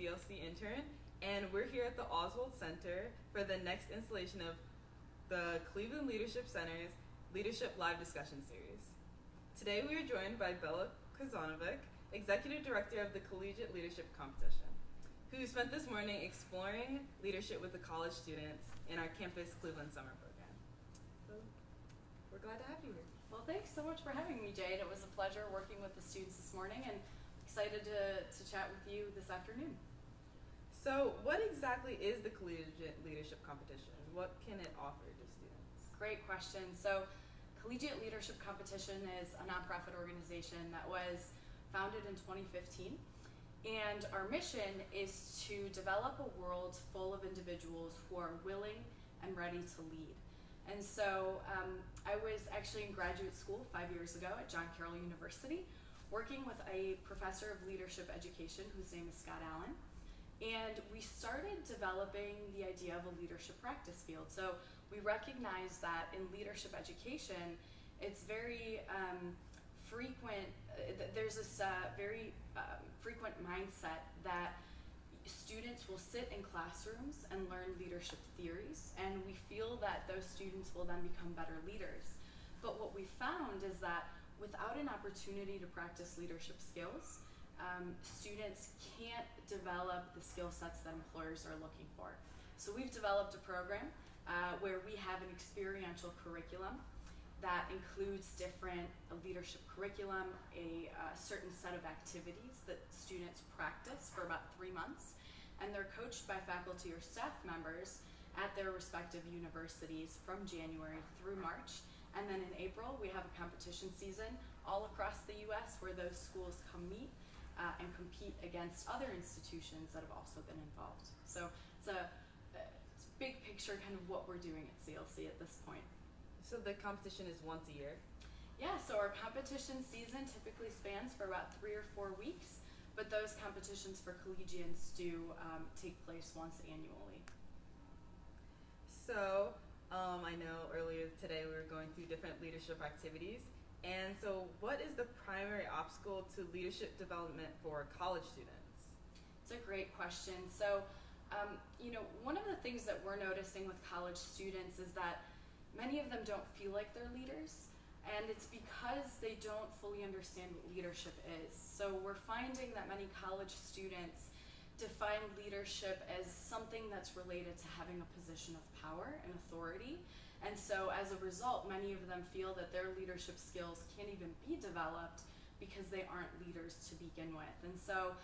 CLC intern, and we're here at the Oswald Center for the next installation of the Cleveland Leadership Center's Leadership Live Discussion Series. Today we are joined by Bela Krizanovic, Executive Director of the Collegiate Leadership Competition, who spent this morning exploring leadership with the college students in our campus Cleveland Summer Program. So we're glad to have you here. Well, thanks so much for having me, Jade. It was a pleasure working with the students this morning and excited to chat with you this afternoon. So what exactly is the Collegiate Leadership Competition? What can it offer to students? Great question. So Collegiate Leadership Competition is a nonprofit organization that was founded in 2015. And our mission is to develop a world full of individuals who are willing and ready to lead. And so I was actually in graduate school 5 years ago at John Carroll University, working with a professor of leadership education whose name is Scott Allen. And we started developing the idea of a leadership practice field. So we recognize that in leadership education, it's very frequent, there's this very frequent mindset that students will sit in classrooms and learn leadership theories, and we feel that those students will then become better leaders. But what we found is that without an opportunity to practice leadership skills, students can't develop the skill sets that employers are looking for. So we've developed a program where we have an experiential curriculum that includes different leadership curriculum, a certain set of activities that students practice for about 3 months, and they're coached by faculty or staff members at their respective universities from January through March. And then in April, we have a competition season all across the US where those schools come meet and compete against other institutions that have also been involved. So it's a big picture kind of what we're doing at CLC at this point. So the competition is once a year? Yeah, so our competition season typically spans for about 3 or 4 weeks, but those competitions for collegians do take place once annually. So I know earlier today we were going through different leadership activities, and so what is the primary obstacle to leadership development for college students? It's a great question. So, one of the things that we're noticing with college students is that many of them don't feel like they're leaders, and it's because they don't fully understand what leadership is. So we're finding that many college students define leadership as something that's related to having a position of power and authority. And so as a result, many of them feel that their leadership skills can't even be developed because they aren't leaders to begin with. And so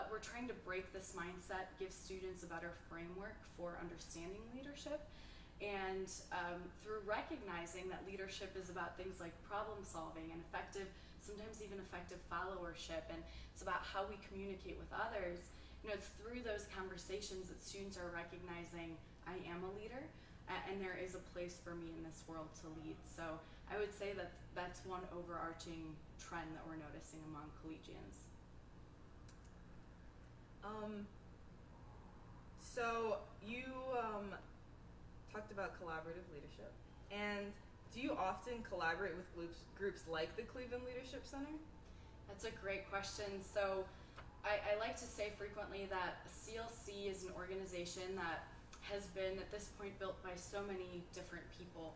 we're trying to break this mindset, give students a better framework for understanding leadership, and through recognizing that leadership is about things like problem solving and effective, sometimes even effective followership, and it's about how we communicate with others. It's through those conversations that students are recognizing I am a leader and there is a place for me in this world to lead. So I would say that that's one overarching trend that we're noticing among collegians. So you talked about collaborative leadership, and do you often collaborate with groups like the Cleveland Leadership Center? That's a great question. So I like to say frequently that CLC is an organization that has been at this point built by so many different people.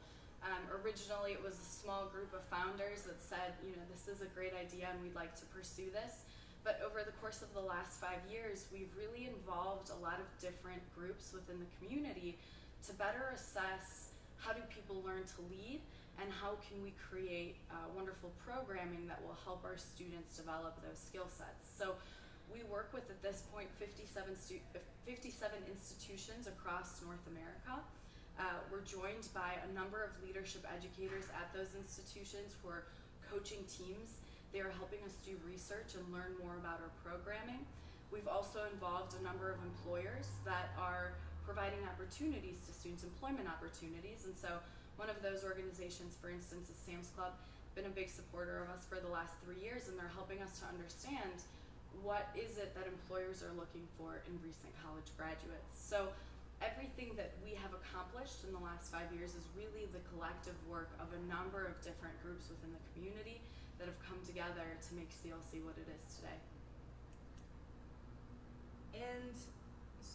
Originally it was a small group of founders that said, this is a great idea and we'd like to pursue this. But over the course of the last 5 years, we've really involved a lot of different groups within the community to better assess how do people learn to lead and how can we create wonderful programming that will help our students develop those skill sets. So we work with, at this point, 57 institutions across North America. We're joined by a number of leadership educators at those institutions who are coaching teams. They are helping us do research and learn more about our programming. We've also involved a number of employers that are providing opportunities to students, employment opportunities. And so one of those organizations, for instance, is Sam's Club, been a big supporter of us for the last 3 years, and they're helping us to understand what is it that employers are looking for in recent college graduates. So everything that we have accomplished in the last 5 years is really the collective work of a number of different groups within the community that have come together to make CLC what it is today. And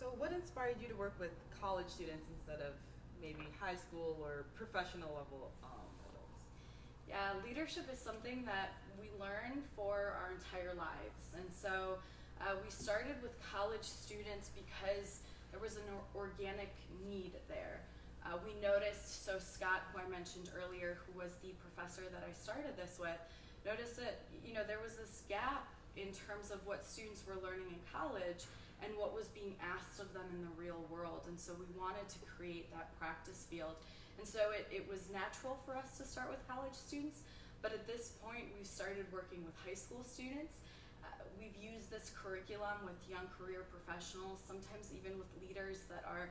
So what inspired you to work with college students instead of maybe high school or professional level adults? Yeah, leadership is something that we learn for our entire lives. And so we started with college students because there was an organic need there. We noticed, so Scott, who I mentioned earlier, who was the professor that I started this with, noticed that there was this gap in terms of what students were learning in college and what was being asked of them in the real world. And so we wanted to create that practice field. And so it was natural for us to start with college students, but at this point we've started working with high school students. We've used this curriculum with young career professionals, sometimes even with leaders that are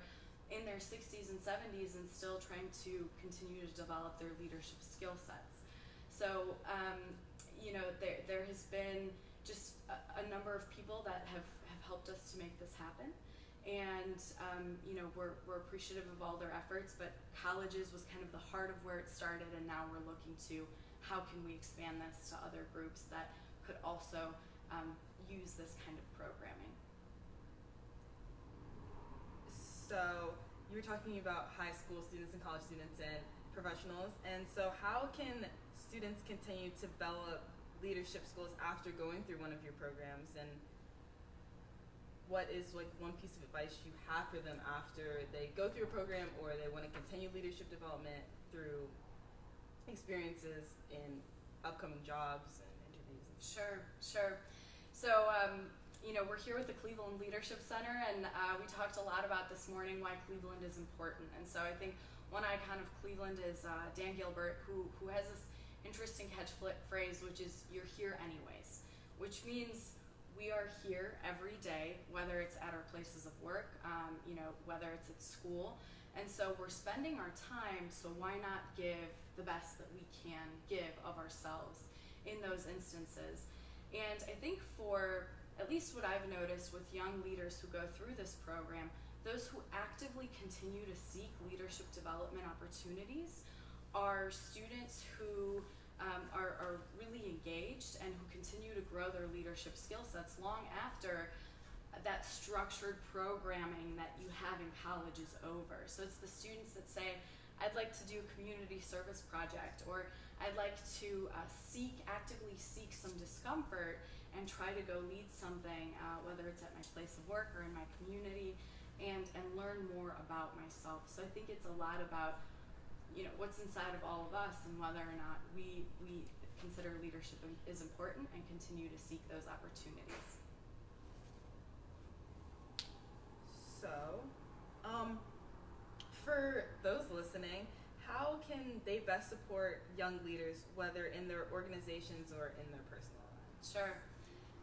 in their 60s and 70s and still trying to continue to develop their leadership skill sets. So, there has been just a number of people that have helped us to make this happen. And, we're appreciative of all their efforts, but colleges was kind of the heart of where it started, and now we're looking to how can we expand this to other groups that could also use this kind of programming. So you were talking about high school students and college students and professionals, and so how can students continue to develop leadership skills after going through one of your programs, and what is one piece of advice you have for them after they go through a program or they want to continue leadership development through experiences in upcoming jobs and interviews? Sure. So, we're here with the Cleveland Leadership Center, and we talked a lot about this morning why Cleveland is important. And so I think one icon of Cleveland is Dan Gilbert, who has this interesting catchphrase, which is "You're here anyways," which means we are here every day, whether it's at our places of work, whether it's at school. And so we're spending our time, so why not give the best that we can give of ourselves in those instances? And I think for at least what I've noticed with young leaders who go through this program, those who actively continue to seek leadership development opportunities are students who are really engaged and who continue to grow their leadership skill sets long after that structured programming that you have in college is over. So it's the students that say, I'd like to do a community service project, or I'd like to actively seek some discomfort and try to go lead something, whether it's at my place of work or in my community, and learn more about myself. So I think it's a lot about what's inside of all of us and whether or not we consider leadership is important and continue to seek those opportunities. So, for those listening, how can they best support young leaders, whether in their organizations or in their personal lives? Sure.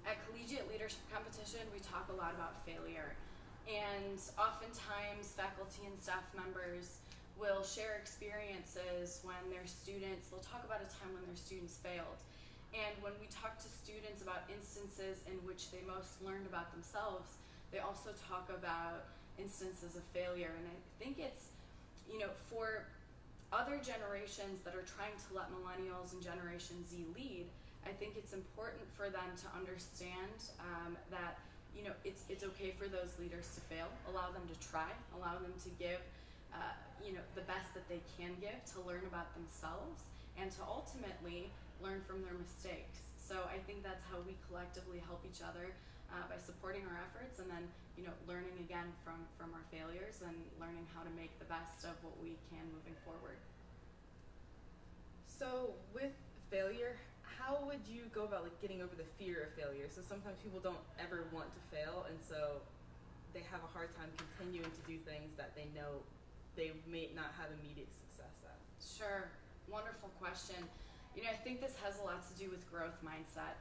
At Collegiate Leadership Competition, we talk a lot about failure. And oftentimes, faculty and staff members will share experiences when their students, they'll talk about a time when their students failed. And when we talk to students about instances in which they most learned about themselves, they also talk about instances of failure. And I think it's, for other generations that are trying to let millennials and Generation Z lead, I think it's important for them to understand that it's okay for those leaders to fail. Allow them to try. Allow them to give the best that they can give to learn about themselves and to ultimately learn from their mistakes. So I think that's how we collectively help each other by supporting our efforts and then learning again from our failures and learning how to make the best of what we can moving forward. So with failure, how would you go about getting over the fear of failure? So sometimes people don't ever want to fail, and so they have a hard time continuing to do things that they know they may not have immediate success at. Sure, wonderful question. I think this has a lot to do with growth mindset.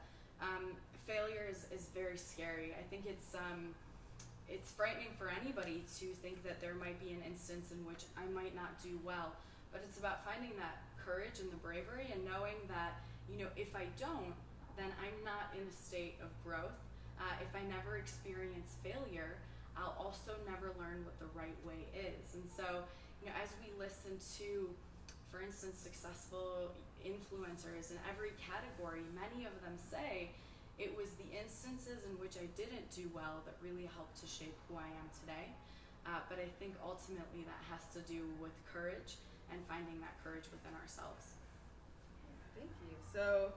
Failure is very scary. I think it's frightening for anybody to think that there might be an instance in which I might not do well, but it's about finding that courage and the bravery and knowing that if I don't, then I'm not in a state of growth. If I never experience failure, I'll also never learn what the right way is. And so, as we listen to, for instance, successful influencers in every category, many of them say, it was the instances in which I didn't do well that really helped to shape who I am today. But I think ultimately that has to do with courage and finding that courage within ourselves. Thank you. So,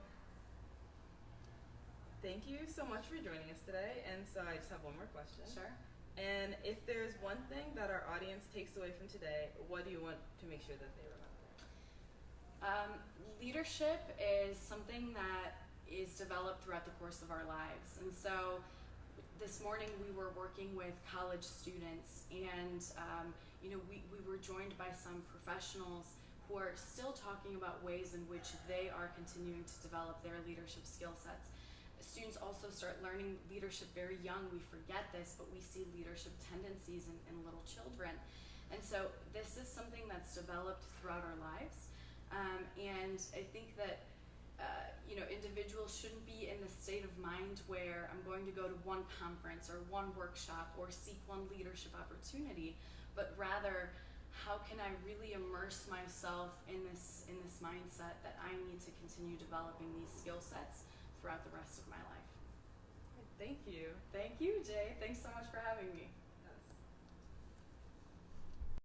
thank you so much for joining us today. And so I just have one more question. Sure. And if there's one thing that our audience takes away from today, what do you want to make sure that they remember? Leadership is something that is developed throughout the course of our lives. And so this morning we were working with college students, and we were joined by some professionals who are still talking about ways in which they are continuing to develop their leadership skill sets. Students also start learning leadership very young. We forget this, but we see leadership tendencies in little children. And so this is something that's developed throughout our lives. And I think that individuals shouldn't be in the state of mind where I'm going to go to one conference or one workshop or seek one leadership opportunity, but rather, how can I really immerse myself in this mindset that I need to continue developing these skill sets throughout the rest of my life. Thank you. Thank you, Jay. Thanks so much for having me.